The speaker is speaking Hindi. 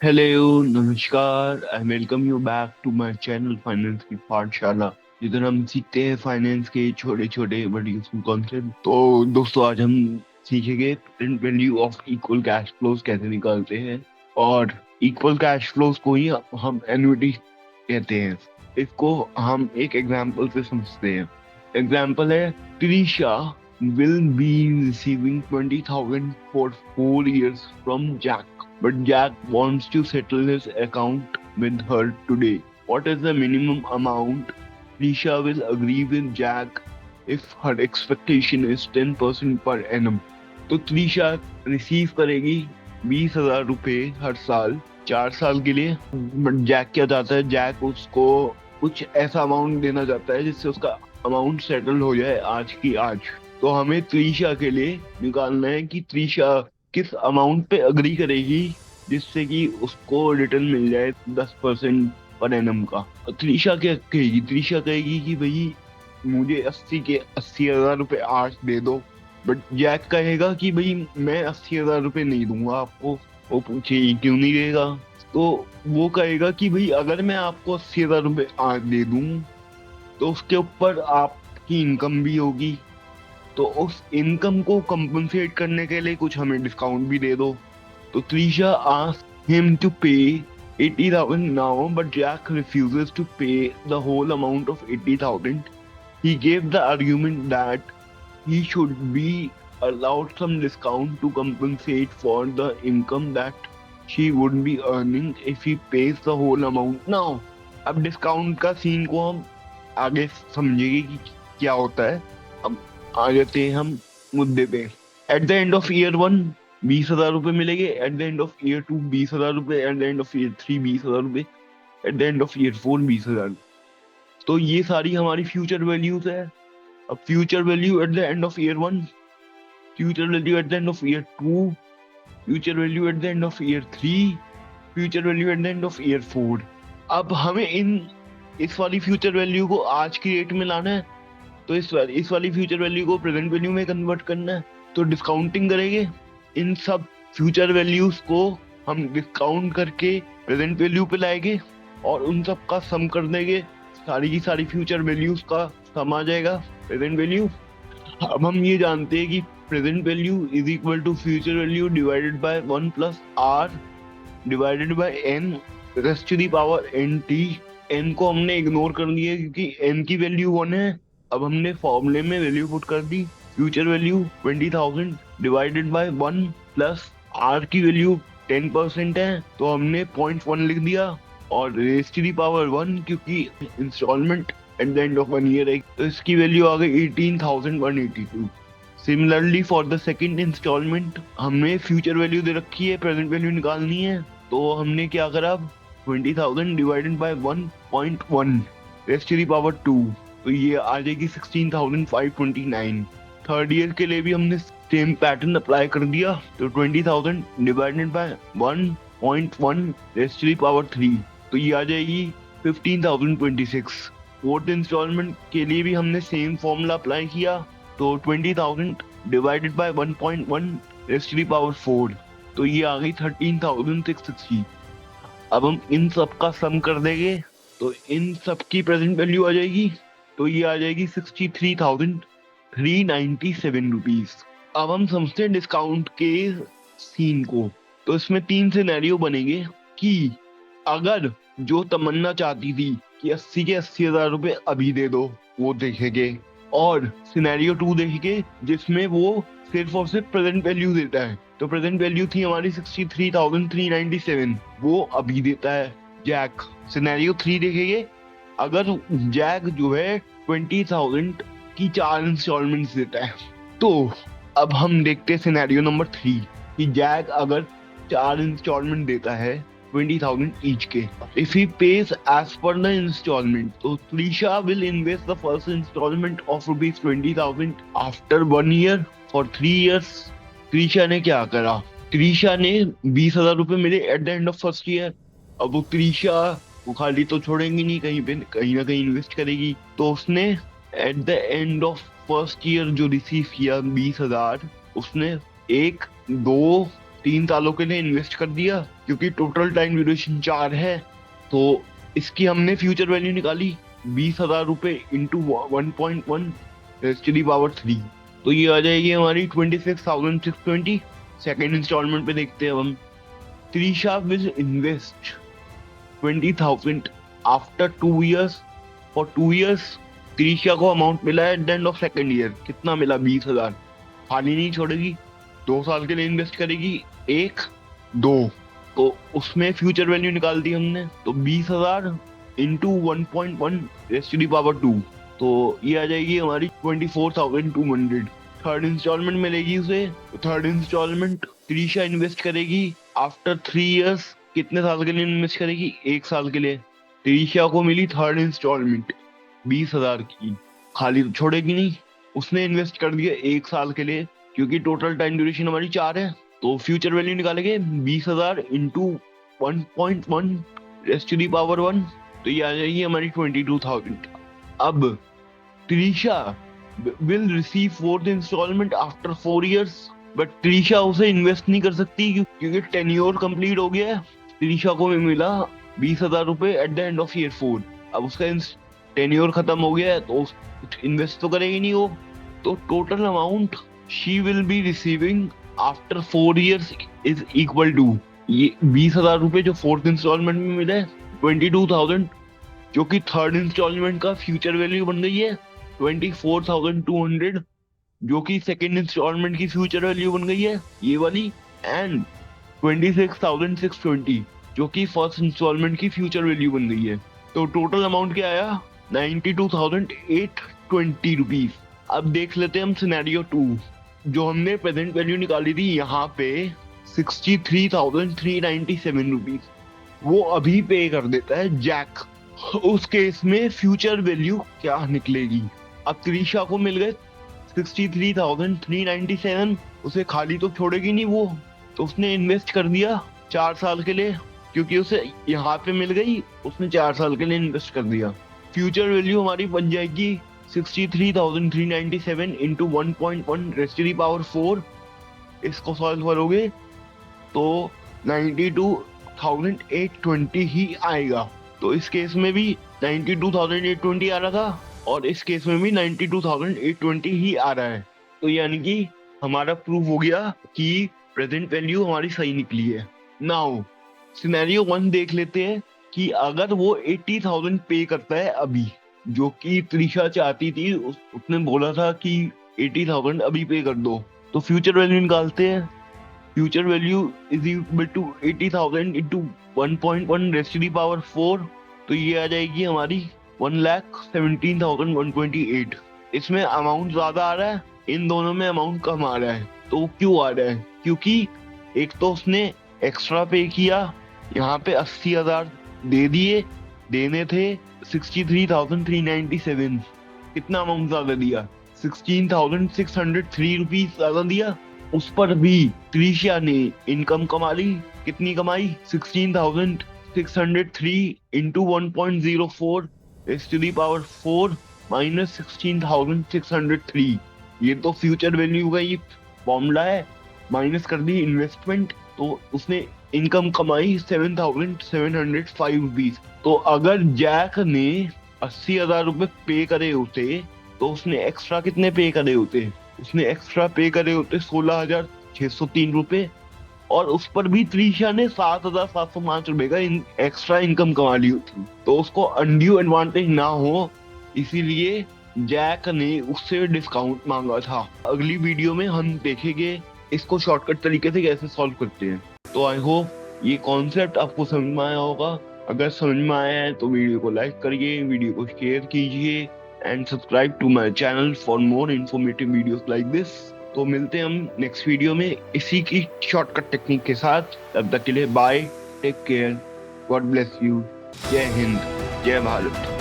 हेलो नमस्कार। I welcome you back to my channel finance की पाठशाला, जिधर हम सीखते हैं फाइनेंस के छोटे छोटे बट यूजफुल कॉन्सेप्ट। तो दोस्तों, आज हम सीखेंगे present value of equal cash flows कैसे निकालते हैं। और इक्वल कैश फ्लोज को ही हम एन्युटी कहते हैं। इसको हम एक एग्जांपल से समझते हैं। एग्जांपल है, Trisha will be receiving 20,000 for 4 years from Jack, but Jack wants to settle his account with her today. What is the minimum amount Trisha will agree with Jack if her expectation is 10% per annum? तो त्रिशा रिसीव करेगी 20,000 रुपए हर साल 4 साल के लिए। बट जैक क्या चाहता है, जैक उसको कुछ ऐसा अमाउंट देना चाहता है जिससे उसका अमाउंट सेटल हो जाए आज की आज। तो हमें त्रिशा के लिए निकालना है कि त्रिशा किस अमाउंट पे अग्री करेगी जिससे कि उसको रिटर्न मिल जाए 10% पर एनम का। और त्रिशा क्या कहेगी, त्रिशा कहेगी कि भाई मुझे 80 के 80,000 रुपए आज दे दो। बट जैक कहेगा कि भाई मैं 80,000 रुपए नहीं दूंगा आपको। वो पूछेगी क्यों नहीं देगा, तो वो कहेगा कि भाई अगर मैं आपको 80,000 रुपए आज दे दूं तो उसके ऊपर आपकी इनकम भी होगी, तो उस इनकम को कंपनसेट करने के लिए कुछ हमें डिस्काउंट भी दे दो। तो Trisha ask him to pay 80,000 now, but Jack refuses to pay the whole amount of 80,000। He gave the argument that he should be allowed some discount to compensate for the income that she would be earning if he pays the whole amount now। अब डिस्काउंट का सीन को हम आगे समझेंगे कि क्या होता है। अब आ जाते हैं हम मुद्दे पे। Eight the end of year 1 20,000 रुपए मिलेंगे, eight the end of year 2 20,000 रुपए, eight the end of year 3 20,000 रुपए, eight the end of year 4 20,000। तो ये सारी हमारी फ्यूचर वैल्यूज है। अब future value eight the end of year 1, future value eight the end of year 2, future value eight the end of year 3, future value eight the end of year 4। अब हमें इस वाली फ्यूचर वैल्यू को आज की डेट में लाना है, तो इस वाली फ्यूचर वैल्यू को प्रेजेंट वैल्यू में कन्वर्ट करना है। तो डिस्काउंटिंग करेंगे इन सब फ्यूचर वैल्यूज को, हम डिस्काउंट करके प्रेजेंट वैल्यू पे लाएंगे और उन सब का सम कर देंगे। सारी की सारी फ्यूचर वैल्यूज का सम आ जाएगा प्रेजेंट वैल्यू। अब हम ये जानते हैं कि present value is equal to future value divided by 1 plus R divided by N raised to the power N T. N को हमने इग्नोर कर दिया क्योंकि एन की वैल्यू 1 है। अब हमने फॉर्मूले में वैल्यू पुट कर दी, future value 20,000 divided by 1 plus R की वैल्यू 10% है तो हमने 0.1 लिख दिया, और रेज टू दी पावर 1 क्योंकि installment at the end of 1 year है तो इसकी वैल्यू आ गई 18,182। Similarly for the second installment हमें फ्यूचर वैल्यू दे रखी है, प्रेजेंट वैल्यू निकालनी है। तो हमने क्या करा, 20,000 divided by 1.1 raise to the power 2, तो ये आ जाएगी 16,529। थर्ड ईयर के लिए भी हमने सेम पैटर्न अप्लाई कर दिया, तो 20,000 divided by 1.1 raise to the power 3, तो ये आ जाएगी 15,026। फोर्थ इंस्टॉलमेंट के लिए भी हमने सेम फॉर्मूला अप्लाई किया, तो 20,000 divided by 1.1 raise to the power 4, तो ये आ गई 13,660। अब हम इन सब का सम कर देंगे तो इन सब की प्रेजेंट वैल्यू आ जाएगी, तो ये आ जाएगी 63,397 रुपीज। अब हम समझते हैं डिस्काउंट के सीन को। तो इसमें 3 सिनेरियो बनेंगे कि अगर जो तमन्ना चाहती थी कि 80 के 80,000 रुपए अभी दे दो, वो देखेंगे। और सिनेरियो 2 देखेंगे जिसमें वो सिर्फ और सिर्फ प्रेजेंट वैल्यू देता है। तो प्रेजेंट वैल्यू थी हमारी 63,397, वो अभी देता है जैक। सिनेरियो 3 देखेंगे, अगर जैक जो है 20,000 की 4 इंस्टॉलमेंट्स देता है। तो अब हम देखते हैं सिनेरियो नंबर 3 कि जैक अगर 4 इंस्टॉलमेंट देता है 20,000 ईच के, if he pays as per the instalment, तो Trisha will invest the first instalment of ₹20,000 after 1 year for 3 years. Trisha ने क्या करा, त्रिशा ने 20,000 रुपए मिले at the end of first year. अब वो त्रिशा वो खाली तो छोड़ेंगी नहीं, कहीं ना कहीं इन्वेस्ट करेगी। तो उसने eight the end of first year जो रिसीव किया 20,000, उसने 1, 2, 3 सालों के लिए इन्वेस्ट कर दिया, क्योंकि टोटल टाइम ड्यूरेशन 4 है। तो इसकी हमने फ्यूचर वैल्यू निकाली 20,000 रुपए इंटू 1.1 पावर 3। तो ये आ जाएगी हमारी 26,620। सेकेंड इंस्टॉलमेंट पे देखते हैं अब हम। Trisha will invest 20,000 after 2 years। For 2 years Trisha को अमाउंट मिला है eight the end of second year. कितना मिला? 20,000। खाली नहीं छोड़ेगी, 2 साल के लिए इन्वेस्ट करेगी। 1 2, तो उसमें फ्यूचर वैल्यू निकाल दी हमने। तो 20,000 into 1.1 raise to the power 2, तो ये आ जाएगी हमारी 24,200। थर्ड इंस्टॉलमेंट मिलेगी उसे। थर्ड इंस्टॉलमेंट त्रिशा इन्वेस्ट करेगी आफ्टर 3 years। कितने साल के लिए इन्वेस्ट करेगी? 1 साल के लिए। त्रिशा को मिली थर्ड इंस्टॉलमेंट 20,000 की। खाली तो छोड़ेगी नहीं, उसने इन्वेस्ट कर दिया 1 साल के लिए, क्योंकि टोटल टाइम ड्यूरेशन हमारी 4 है। तो फ्यूचर वैल्यू निकालेंगे 20,000 into 1.1 raise to the power 1, तो ये आ जाएगी हमारी 22,000। अब Trisha will receive fourth installment after 4 years, but Trisha उसे इन्वेस्ट नहीं कर सकती क्योंकि टेन्योर कंप्लीट हो गया है। त्रिशा को मिला 20,000 रुपए eight the end of year 4। अब उसका टेन्योर खत्म हो गया है, तो इन्वेस्ट तो करेगी नहीं वो। तो total amount she will be receiving after 4 years is equal to, ये 20,000 रुपए जो फोर्थ इंस्टॉलमेंट में मिले 22,000, जो कि थर्ड इंस्टॉलमेंट का फ्यूचर वैल्यू बन गई है 24,200, जो कि सेकेंड इंस्टॉलमेंट की फ्यूचर वैल्यू बन गई है ये वाली, एंड 26,620 जो कि फर्स्ट इंस्टॉलमेंट की फ्यूचर वैल्यू बन गई है। तो टोटल अमाउंट क्या आया? 92,820 रुपीज। अब देख लेते हैं हम सिनेरियो 2। जो हमने प्रेजेंट वैल्यू निकाली थी यहाँ पे 63,397 रुपीज, वो अभी पे कर देता है जैक। उस केस में फ्यूचर वैल्यू क्या निकलेगी? अब त्रिशा को मिल गए 63,397, उसे खाली तो छोड़ेगी नहीं वो, तो उसने इन्वेस्ट कर दिया 4 साल के लिए, क्योंकि उसे यहाँ पे मिल गई, उसने 4 साल के लिए इन्वेस्ट कर दिया। फ्यूचर वैल्यू हमारी बन जाएगी 63,397 into 1.1 raise to the power 4। इसको सॉल्व करोगे तो 92,820 ही आएगा। तो इस केस में भी 92,820 आ रहा था, और इस केस में भी 92,820 ही आ रहा है। तो यानी कि हमारा प्रूफ हो गया कि प्रेजेंट वैल्यू हमारी सही निकली है। नाउ सिनेरियो 1 देख लेते हैं कि अगर वो 80,000 पे करता है अभी, जो कि त्रिशा चाहती थी, उसने बोला था कि 80,000 अभी पे कर दो, तो फ्यूचर वैल्यू निकालते हैं। Future value is equal to 80,000 into 1.1 raise to the power 4, तो ये आ जाएगी हमारी 1,17,128। इसमें अमाउंट ज्यादा आ रहा है, इन दोनों में अमाउंट कम आ रहा है। तो क्यों आ रहा है? क्योंकि एक तो उसने एक्स्ट्रा पे किया, यहाँ पे 80,000 दे दिए, देने थे 63,397। कितना अमाउंट ज्यादा दिया? 16,603 रुपीज ज्यादा दिया। उस पर भी त्रिशा ने इनकम कमा ली। कितनी कमाई? 16,603 into 1.04 raise to the power 4 minus 16,603। ये तो फ्यूचर वैल्यू का ये फॉर्मूला है। माइनस कर दी इन्वेस्टमेंट, तो उसने इनकम कमाई 7,705 रुपीज। तो अगर जैक ने 80,000 रुपए पे करे होते, तो उसने एक्स्ट्रा कितने पे करे होते? उसने एक्स्ट्रा पे करे होते 16,603 रुपए, और उस पर भी त्रिशा ने 7,705 रुपए का एक्स्ट्रा इनकम कमा ली होती। तो उसको अनड्यू एडवांटेज ना हो, इसीलिए जैक ने उससे डिस्काउंट मांगा था। अगली वीडियो में हम देखेंगे इसको शॉर्टकट तरीके से कैसे सॉल्व करते हैं। तो आई होप ये कॉन्सेप्ट आपको समझ में आया होगा। अगर समझ में आया है तो वीडियो को लाइक करिए, वीडियो को शेयर कीजिए, and subscribe to my channel for more informative videos like this. तो मिलते हैं हम नेक्स्ट वीडियो में इसी की शॉर्टकट टेक्निक के साथ। तब तक के लिए bye, take care, God bless you, जय हिंद, जय भारत।